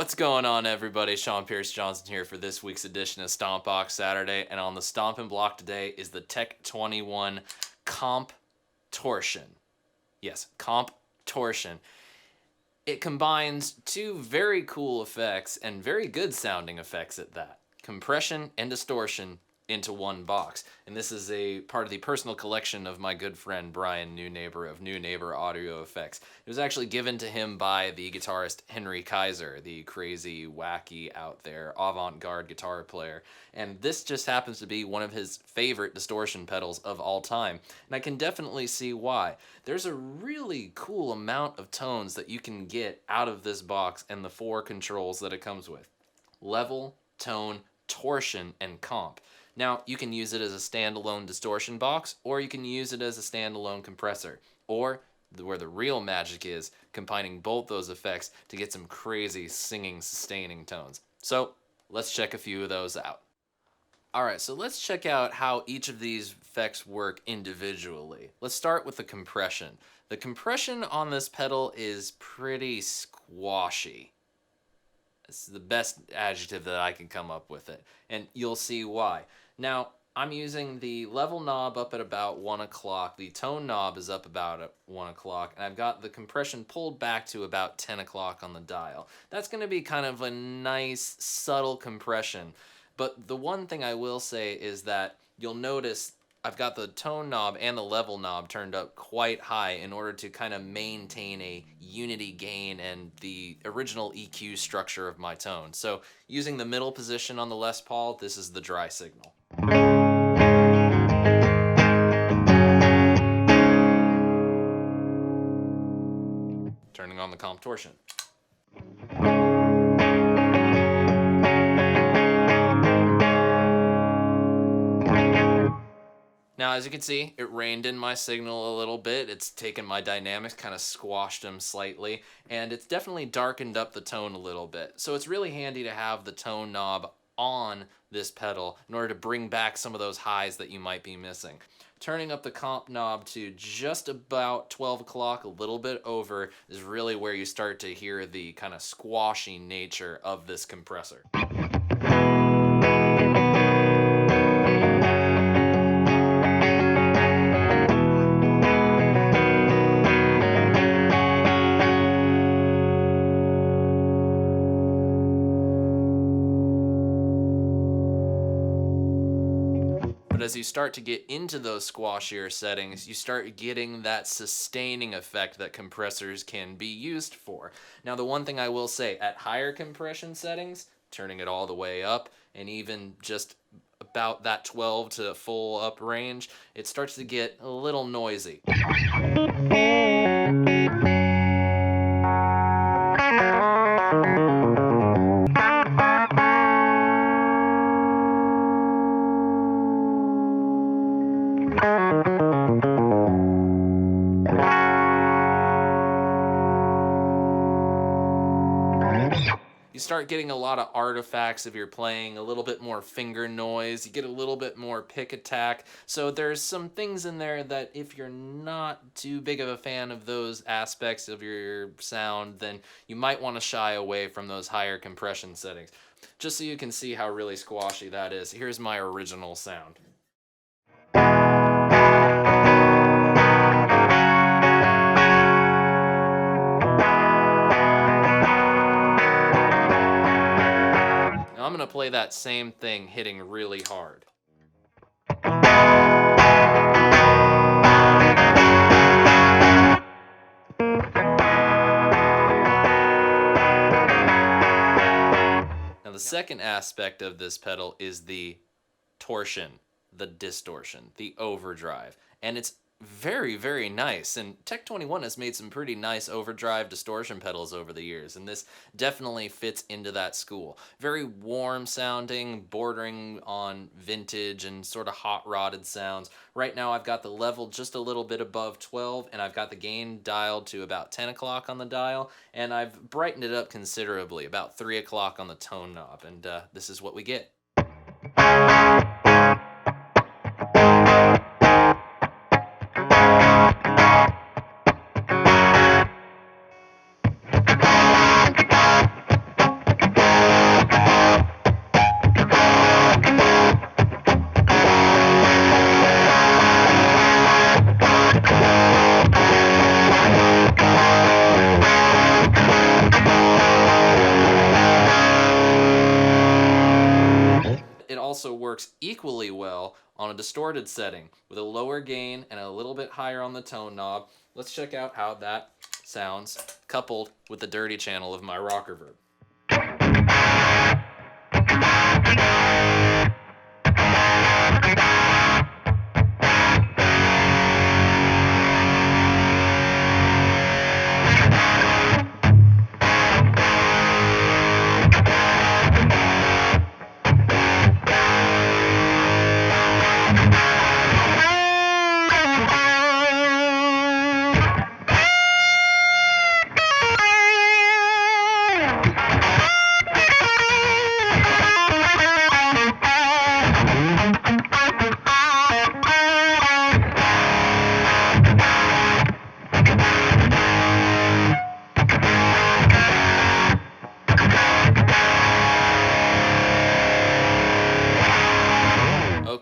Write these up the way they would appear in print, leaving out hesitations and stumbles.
What's going on, everybody? Sean Pierce Johnson here for this week's edition of Stompbox Saturday, and on the stomping block today is the Tech 21 CompTortion. Yes, CompTortion. It combines two very cool effects and very good sounding effects at that: compression and distortion into one box. And this is a part of the personal collection of my good friend Brian Neunaber of Neunaber Audio Effects. It was actually given to him by the guitarist Henry Kaiser, the crazy, wacky, out there, avant-garde guitar player. And this just happens to be one of his favorite distortion pedals of all time. And I can definitely see why. There's a really cool amount of tones that you can get out of this box and the four controls that it comes with: level, tone, torsion, and comp. Now, you can use it as a standalone distortion box, or you can use it as a standalone compressor, or where the real magic is, combining both those effects to get some crazy singing, sustaining tones. So, let's check a few of those out. Alright, so let's check out how each of these effects work individually. Let's start with the compression. The compression on this pedal is pretty squashy. It's the best adjective that I can come up with it, and you'll see why. Now, I'm using the level knob up at about 1 o'clock, the tone knob is up about at 1 o'clock, and I've got the compression pulled back to about 10 o'clock on the dial. That's going to be kind of a nice, subtle compression, but the one thing I will say is that you'll notice I've got the tone knob and the level knob turned up quite high in order to kind of maintain a unity gain and the original EQ structure of my tone. So using the middle position on the Les Paul, this is the dry signal. Turning on the CompTortion. Now, as you can see, it reined in my signal a little bit. It's taken my dynamics, kind of squashed them slightly, and it's definitely darkened up the tone a little bit. So it's really handy to have the tone knob on this pedal in order to bring back some of those highs that you might be missing. Turning up the comp knob to just about 12 o'clock, a little bit over, is really where you start to hear the kind of squashy nature of this compressor. But as you start to get into those squashier settings, you start getting that sustaining effect that compressors can be used for. Now, the one thing I will say, at higher compression settings, turning it all the way up, and even just about that 12 to full up range, it starts to get a little noisy. You start getting a lot of artifacts if you're playing, a little bit more finger noise, you get a little bit more pick attack. So there's some things in there that if you're not too big of a fan of those aspects of your sound, then you might want to shy away from those higher compression settings. Just so you can see how really squashy that is, here's my original sound. I'm going to play that same thing hitting really hard. Now, the second aspect of this pedal is the torsion, the distortion, the overdrive, and it's very, very nice. And Tech 21 has made some pretty nice overdrive distortion pedals over the years, and this definitely fits into that school. Very warm sounding, bordering on vintage and sort of hot rodded sounds. Right now I've got the level just a little bit above 12, and I've got the gain dialed to about 10 o'clock on the dial, and I've brightened it up considerably, about 3 o'clock on the tone knob, and this is what we get. also works equally well on a distorted setting with a lower gain and a little bit higher on the tone knob. Let's check out how that sounds coupled with the dirty channel of my rock reverb.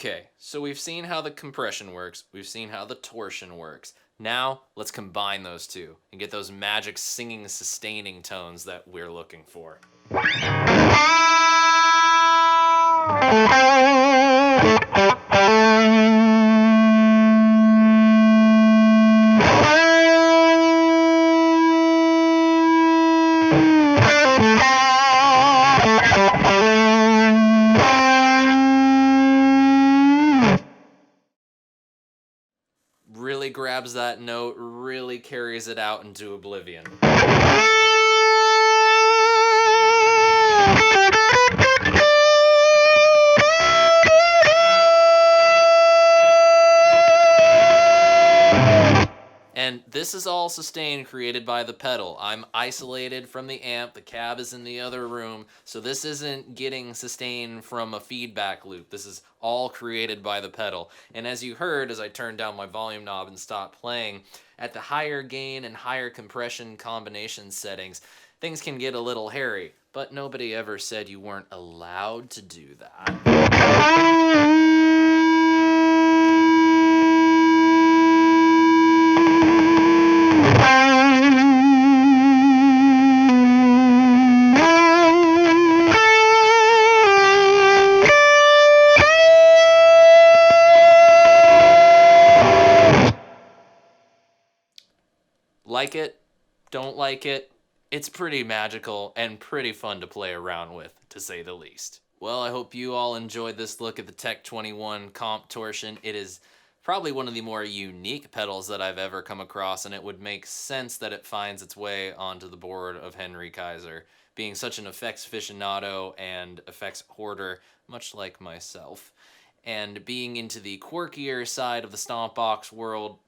Okay, so we've seen how the compression works, we've seen how the torsion works. Now, let's combine those two and get those magic singing, sustaining tones that we're looking for. Really grabs that note, really carries it out into oblivion. And this is all sustain created by the pedal. I'm isolated from the amp, the cab is in the other room, so this isn't getting sustain from a feedback loop. This is all created by the pedal. And as you heard, as I turned down my volume knob and stopped playing, at the higher gain and higher compression combination settings, things can get a little hairy, but nobody ever said you weren't allowed to do that. Like it, don't like it, it's pretty magical and pretty fun to play around with, to say the least. Well, I hope you all enjoyed this look at the Tech 21 CompTortion. It is probably one of the more unique pedals that I've ever come across, and it would make sense that it finds its way onto the board of Henry Kaiser, being such an effects aficionado and effects hoarder, much like myself. And being into the quirkier side of the Stompbox world,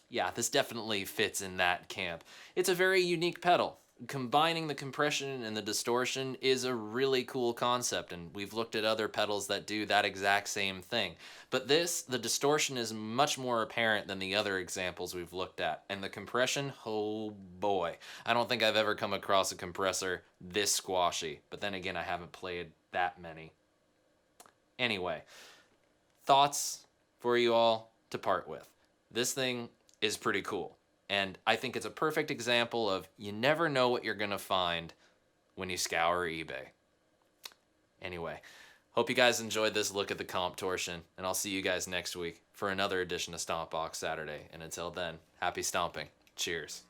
yeah, this definitely fits in that camp. It's a very unique pedal. Combining the compression and the distortion is a really cool concept, and we've looked at other pedals that do that exact same thing. But this, the distortion is much more apparent than the other examples we've looked at. And the compression, oh boy. I don't think I've ever come across a compressor this squashy. But then again, I haven't played that many. Anyway, thoughts for you all to part with. This thing is pretty cool. And I think it's a perfect example of you never know what you're going to find when you scour eBay. Anyway, hope you guys enjoyed this look at the CompTortion, and I'll see you guys next week for another edition of Stompbox Saturday. And until then, happy stomping. Cheers.